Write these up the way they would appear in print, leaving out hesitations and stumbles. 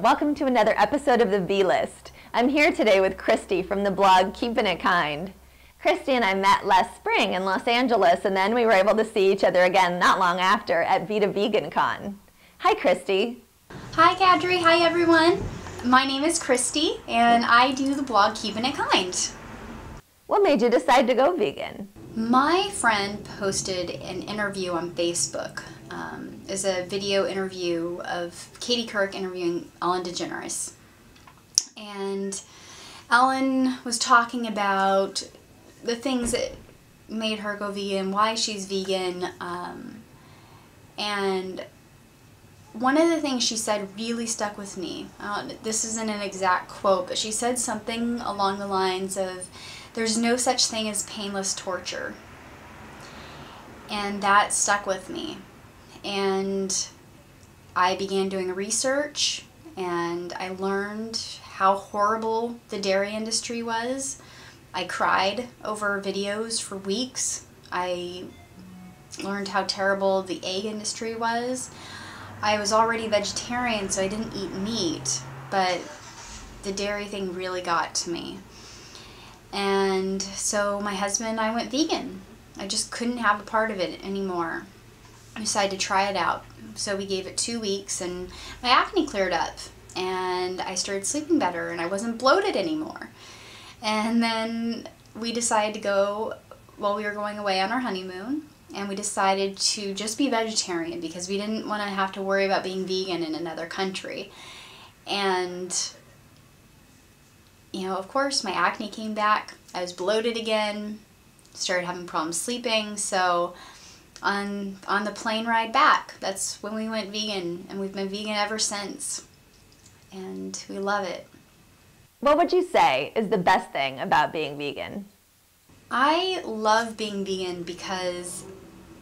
welcome to another episode of the V-List. I'm here today with Kristy from the blog Keepin It Kind. Kristy and I met last spring in Los Angeles, and then we were able to see each other again not long after at Vegan Con. Hi, Kristy. Hi, Cadry. Hi, everyone. My name is Kristy, and I do the blog Keepin It Kind. What made you decide to go vegan? My friend posted an interview on Facebook. It's a video interview of Katie Couric interviewing Ellen DeGeneres. And Ellen was talking about the things that made her go vegan, why she's vegan, and one of the things she said really stuck with me. This isn't an exact quote, but she said something along the lines of, "There's no such thing as painless torture." And that stuck with me. And I began doing research, and I learned how horrible the dairy industry was. I cried over videos for weeks. I learned how terrible the egg industry was. I was already vegetarian, so I didn't eat meat, but the dairy thing really got to me. And so my husband and I went vegan. I just couldn't have a part of it anymore. I decided to try it out. So we gave it 2 weeks, and my acne cleared up, and I started sleeping better, and I wasn't bloated anymore. And then we decided to go, well, we were going away on our honeymoon, and we decided to just be vegetarian because we didn't want to have to worry about being vegan in another country. And, you know, of course, my acne came back. I was bloated again, started having problems sleeping, so on the plane ride back, that's when we went vegan, and we've been vegan ever since, and we love it. What would you say is the best thing about being vegan? I love being vegan because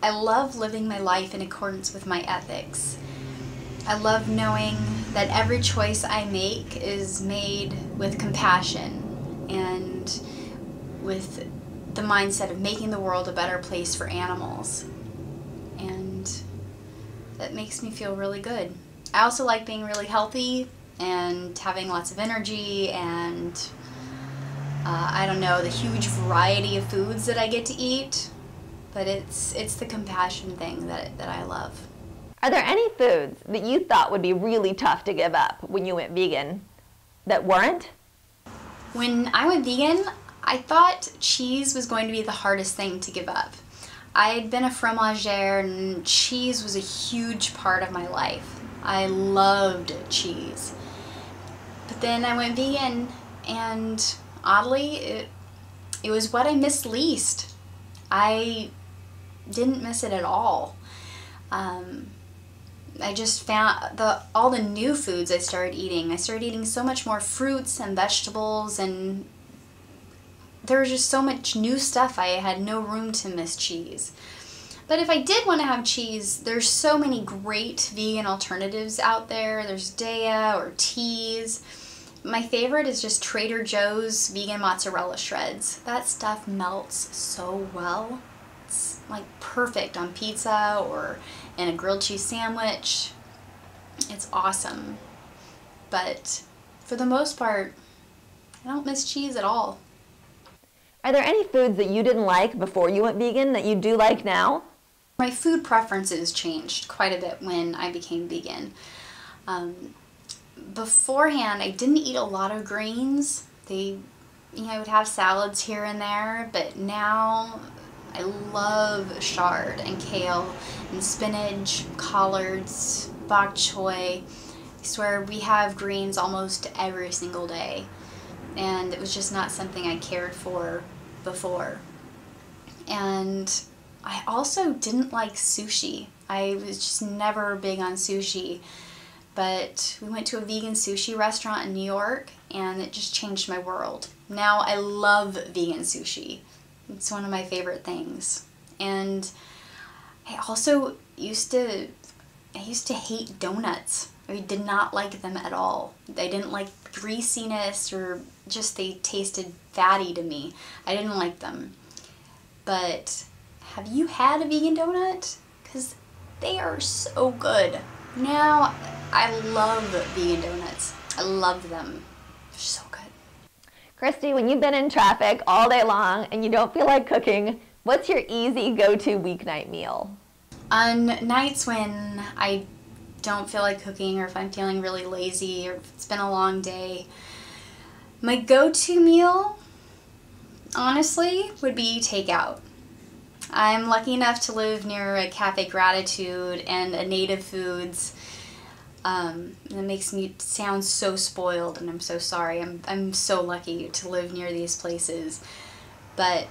I love living my life in accordance with my ethics. I love knowing that every choice I make is made with compassion and with the mindset of making the world a better place for animals. And that makes me feel really good. I also like being really healthy and having lots of energy and I don't know, the huge variety of foods that I get to eat, but it's the compassion thing that I love. Are there any foods that you thought would be really tough to give up when you went vegan that weren't? When I went vegan, I thought cheese was going to be the hardest thing to give up. I had been a fromagère, and cheese was a huge part of my life. I loved cheese. But then I went vegan, and oddly, it was what I missed least. I didn't miss it at all. I just found all the new foods I started eating. I started eating so much more fruits and vegetables, and there was just so much new stuff. I had no room to miss cheese. But if I did want to have cheese, there's so many great vegan alternatives out there. There's Daiya or Teas. My favorite is just Trader Joe's vegan mozzarella shreds. That stuff melts so well. It's like perfect on pizza or in a grilled cheese sandwich. It's awesome. But for the most part, I don't miss cheese at all. Are there any foods that you didn't like before you went vegan that you do like now? My food preferences changed quite a bit when I became vegan. Beforehand, I didn't eat a lot of greens. I would have salads here and there, but now I love chard and kale and spinach, collards, bok choy. I swear we have greens almost every single day, and it was just not something I cared for before. And I also didn't like sushi. I was just never big on sushi. But we went to a vegan sushi restaurant in New York, and it just changed my world. Now I love vegan sushi. It's one of my favorite things. And I also used to hate donuts. I did not like them at all. I didn't like greasiness, or just they tasted fatty to me. I didn't like them. But have you had a vegan donut? Because they are so good. Now I love vegan donuts. I love them. They're so good. Kristy, when you've been in traffic all day long and you don't feel like cooking, what's your easy go-to weeknight meal? On nights when I don't feel like cooking, or if I'm feeling really lazy, or if it's been a long day, my go-to meal, honestly, would be takeout. I'm lucky enough to live near a Cafe Gratitude and a Native Foods. And it makes me sound so spoiled, and I'm so sorry. I'm so lucky to live near these places. But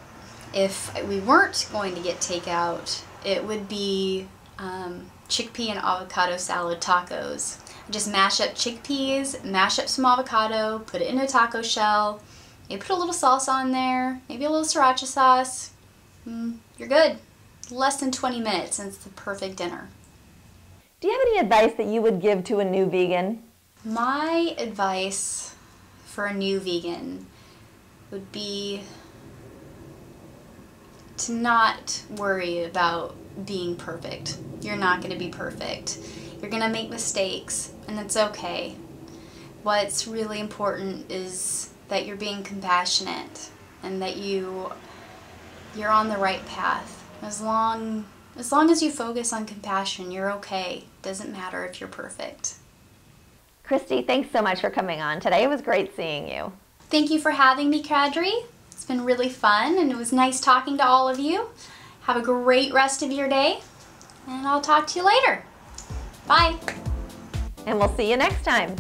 if we weren't going to get takeout, it would be chickpea and avocado salad tacos. Just mash up chickpeas, mash up some avocado, put it in a taco shell, maybe put a little salsa on there, maybe a little sriracha sauce. You're good. Less than 20 minutes and it's the perfect dinner. Do you have any advice that you would give to a new vegan? My advice for a new vegan would be to not worry about being perfect. You're not going to be perfect. You're going to make mistakes, and that's okay. What's really important is that you're being compassionate and that you're on the right path. As long as you focus on compassion, you're okay. Doesn't matter if you're perfect. Kristy, thanks so much for coming on today. It was great seeing you. Thank you for having me, Cadry. It's been really fun, and it was nice talking to all of you. Have a great rest of your day, and I'll talk to you later. Bye. And we'll see you next time.